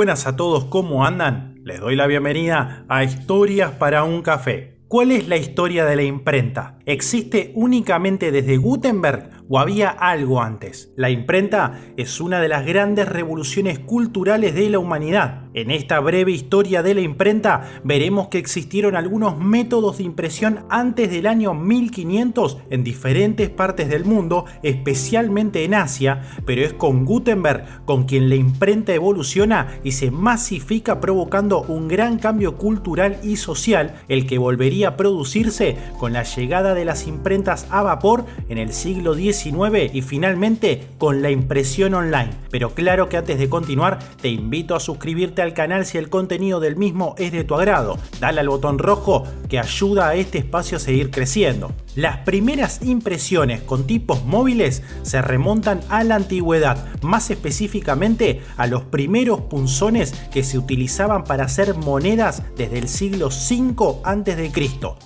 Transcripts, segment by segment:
buenas a todos, ¿cómo andan? Les doy la bienvenida a Historias para un Café. ¿Cuál es la historia de la imprenta? ¿Existe únicamente desde Gutenberg o había algo antes? La imprenta es una de las grandes revoluciones culturales de la humanidad. En esta breve historia de la imprenta veremos que existieron algunos métodos de impresión antes del año 1500 en diferentes partes del mundo, especialmente en Asia, pero es con Gutenberg con quien la imprenta evoluciona y se masifica, provocando un gran cambio cultural y social, el que volvería a producirse con la llegada de las imprentas a vapor en el siglo XIX y finalmente con la impresión online. Pero claro que antes de continuar te invito a suscribirte al canal si el contenido del mismo es de tu agrado. Dale al botón rojo que ayuda a este espacio a seguir creciendo. Las primeras impresiones con tipos móviles se remontan a la antigüedad, más específicamente a los primeros punzones que se utilizaban para hacer monedas desde el siglo V a.C.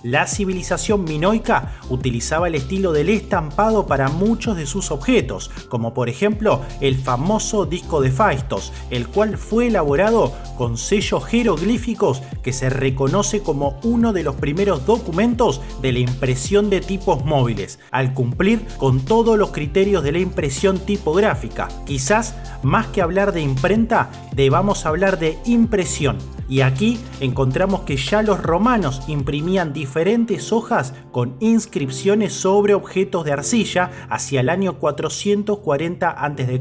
La civilización minoica utilizaba el estilo del estampado para muchos de sus objetos, como por ejemplo el famoso disco de Phaistos, el cual fue elaborado con sellos jeroglíficos que se reconoce como uno de los primeros documentos de la impresión de tipos móviles, al cumplir con todos los criterios de la impresión tipográfica. Quizás más que hablar de imprenta, debamos hablar de impresión. Y aquí encontramos que ya los romanos imprimían diferentes hojas con inscripciones sobre objetos de arcilla hacia el año 440 a.C.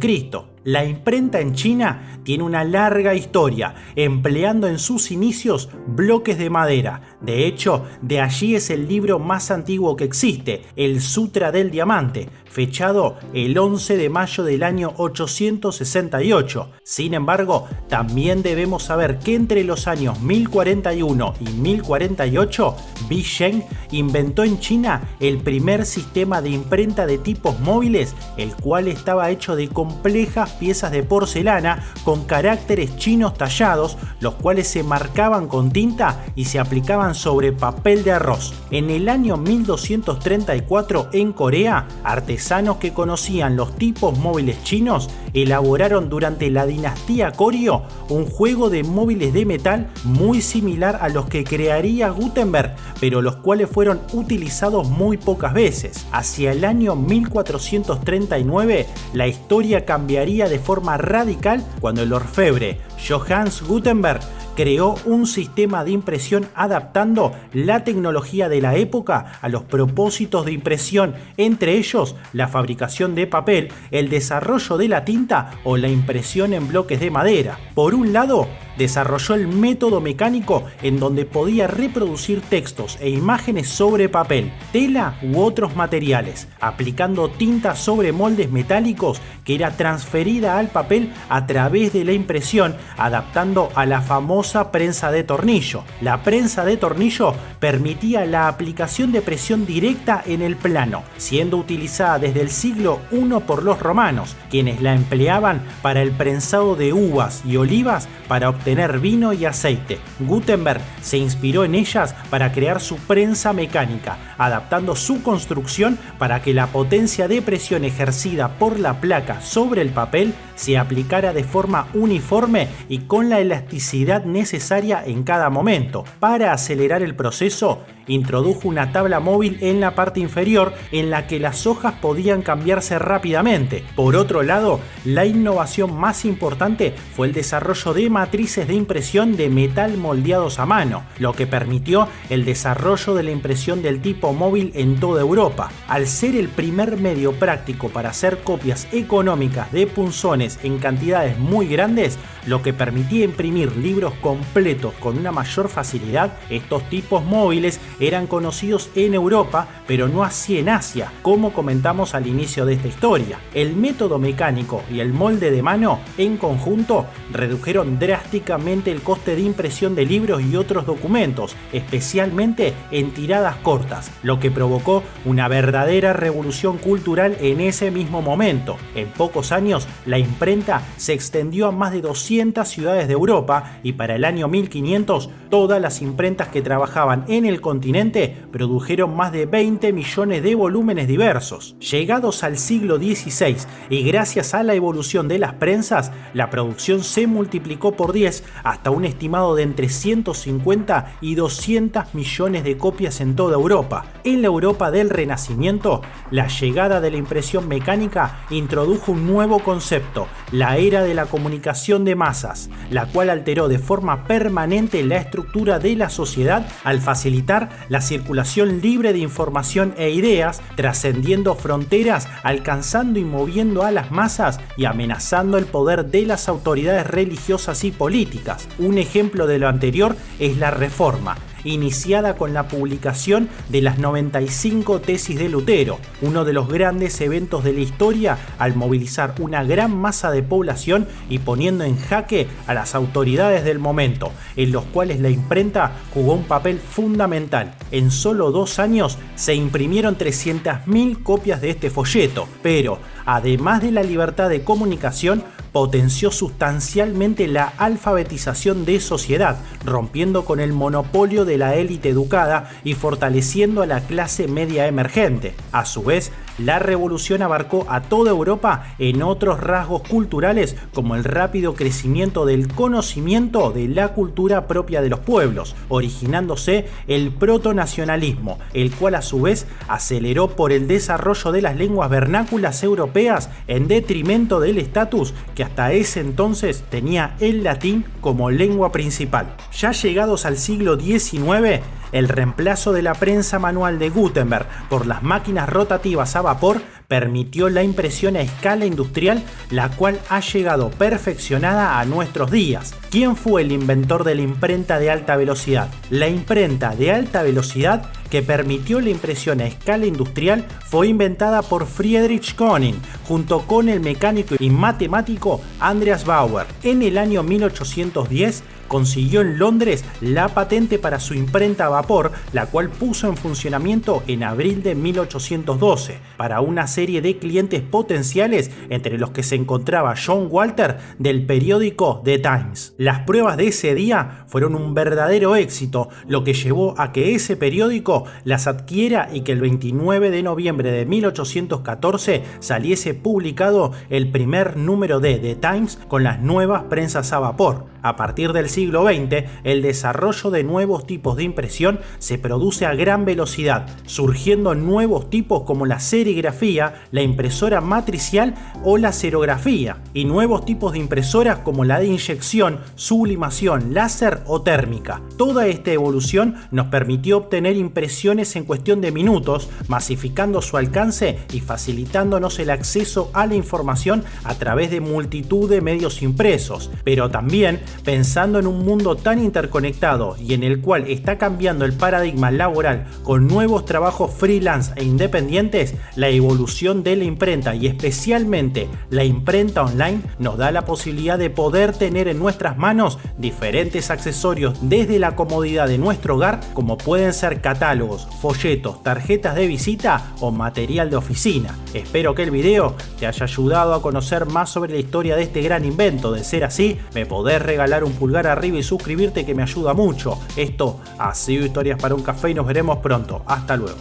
La imprenta en China tiene una larga historia, empleando en sus inicios bloques de madera. De hecho, de allí es el libro más antiguo que existe, el Sutra del Diamante, fechado el 11 de mayo del año 868. Sin embargo, también debemos saber que entre los años 1041 y 1048, Bi Zheng inventó en China el primer sistema de imprenta de tipos móviles, el cual estaba hecho de complejas piezas de porcelana con caracteres chinos tallados, los cuales se marcaban con tinta y se aplicaban sobre papel de arroz. En el año 1234 en Corea, artesanos que conocían los tipos móviles chinos elaboraron durante la dinastía Goryeo un juego de móviles de metal muy similar a los que crearía Gutenberg, pero los cuales fueron utilizados muy pocas veces. Hacia el año 1439 la historia cambiaría de forma radical cuando el orfebre Johannes Gutenberg creó un sistema de impresión adaptando la tecnología de la época a los propósitos de impresión, entre ellos la fabricación de papel, el desarrollo de la tinta o la impresión en bloques de madera. Por un lado, desarrolló el método mecánico en donde podía reproducir textos e imágenes sobre papel, tela u otros materiales, aplicando tinta sobre moldes metálicos que era transferida al papel a través de la impresión, adaptando a la famosa prensa de tornillo. La prensa de tornillo permitía la aplicación de presión directa en el plano, siendo utilizada desde el siglo I por los romanos, quienes la empleaban para el prensado de uvas y olivas para obtener vino y aceite. Gutenberg se inspiró en ellas para crear su prensa mecánica, adaptando su construcción para que la potencia de presión ejercida por la placa sobre el papel se aplicara de forma uniforme y con la elasticidad necesaria en cada momento. Para acelerar el proceso, introdujo una tabla móvil en la parte inferior en la que las hojas podían cambiarse rápidamente. Por otro lado, la innovación más importante fue el desarrollo de matrices de impresión de metal moldeados a mano, lo que permitió el desarrollo de la impresión del tipo móvil en toda Europa. Al ser el primer medio práctico para hacer copias económicas de punzones en cantidades muy grandes, lo que permitía imprimir libros completos con una mayor facilidad, estos tipos móviles eran conocidos en Europa, pero no así en Asia, como comentamos al inicio de esta historia. El método mecánico y el molde de mano en conjunto redujeron drásticamente drásticamente el coste de impresión de libros y otros documentos, especialmente en tiradas cortas, lo que provocó una verdadera revolución cultural en ese mismo momento. En pocos años, la imprenta se extendió a más de 200 ciudades de Europa y para el año 1500, todas las imprentas que trabajaban en el continente produjeron más de 20 millones de volúmenes diversos. Llegados al siglo XVI y gracias a la evolución de las prensas, la producción se multiplicó por 10 hasta un estimado de entre 150 y 200 millones de copias en toda Europa. En la Europa del Renacimiento, la llegada de la impresión mecánica introdujo un nuevo concepto, la era de la comunicación de masas, la cual alteró de forma permanente la estructura de la sociedad al facilitar la circulación libre de información e ideas, trascendiendo fronteras, alcanzando y moviendo a las masas y amenazando el poder de las autoridades religiosas y políticas. Un ejemplo de lo anterior es la Reforma, iniciada con la publicación de las 95 tesis de Lutero, uno de los grandes eventos de la historia al movilizar una gran masa de población y poniendo en jaque a las autoridades del momento, en los cuales la imprenta jugó un papel fundamental. En solo 2 años se imprimieron 300.000 copias de este folleto, pero además de la libertad de comunicación, potenció sustancialmente la alfabetización de sociedad, rompiendo con el monopolio de la élite educada y fortaleciendo a la clase media emergente. A su vez, la revolución abarcó a toda Europa en otros rasgos culturales como el rápido crecimiento del conocimiento de la cultura propia de los pueblos, originándose el protonacionalismo, el cual a su vez aceleró por el desarrollo de las lenguas vernáculas europeas en detrimento del estatus que hasta ese entonces tenía el latín como lengua principal. Ya llegados al siglo XIX, el reemplazo de la prensa manual de Gutenberg por las máquinas rotativas a vapor permitió la impresión a escala industrial, la cual ha llegado perfeccionada a nuestros días. ¿Quién fue el inventor de la imprenta de alta velocidad? La imprenta de alta velocidad que permitió la impresión a escala industrial fue inventada por Friedrich Koenig junto con el mecánico y matemático Andreas Bauer. En el año 1810 consiguió en Londres la patente para su imprenta a vapor, la cual puso en funcionamiento en abril de 1812 para una serie de clientes potenciales, entre los que se encontraba John Walter del periódico The Times. Las pruebas de ese día fueron un verdadero éxito, lo que llevó a que ese periódico las adquiera y que el 29 de noviembre de 1814 saliese publicado el primer número de The Times con las nuevas prensas a vapor. A partir del siglo XX, el desarrollo de nuevos tipos de impresión se produce a gran velocidad, surgiendo nuevos tipos como la serigrafía, la impresora matricial o la serografía, y nuevos tipos de impresoras como la de inyección, sublimación, láser o térmica. Toda esta evolución nos permitió obtener impresiones en cuestión de minutos, masificando su alcance y facilitándonos el acceso a la información a través de multitud de medios impresos, pero también pensando en un mundo tan interconectado y en el cual está cambiando el paradigma laboral con nuevos trabajos freelance e independientes, la evolución de la imprenta y especialmente la imprenta online nos da la posibilidad de poder tener en nuestras manos diferentes accesorios desde la comodidad de nuestro hogar, como pueden ser catálogos, folletos, tarjetas de visita o material de oficina. Espero que el video te haya ayudado a conocer más sobre la historia de este gran invento. De ser así, me podés regalar un pulgar arriba y suscribirte, que me ayuda mucho. Esto ha sido Historias para un Café y nos veremos pronto. Hasta luego.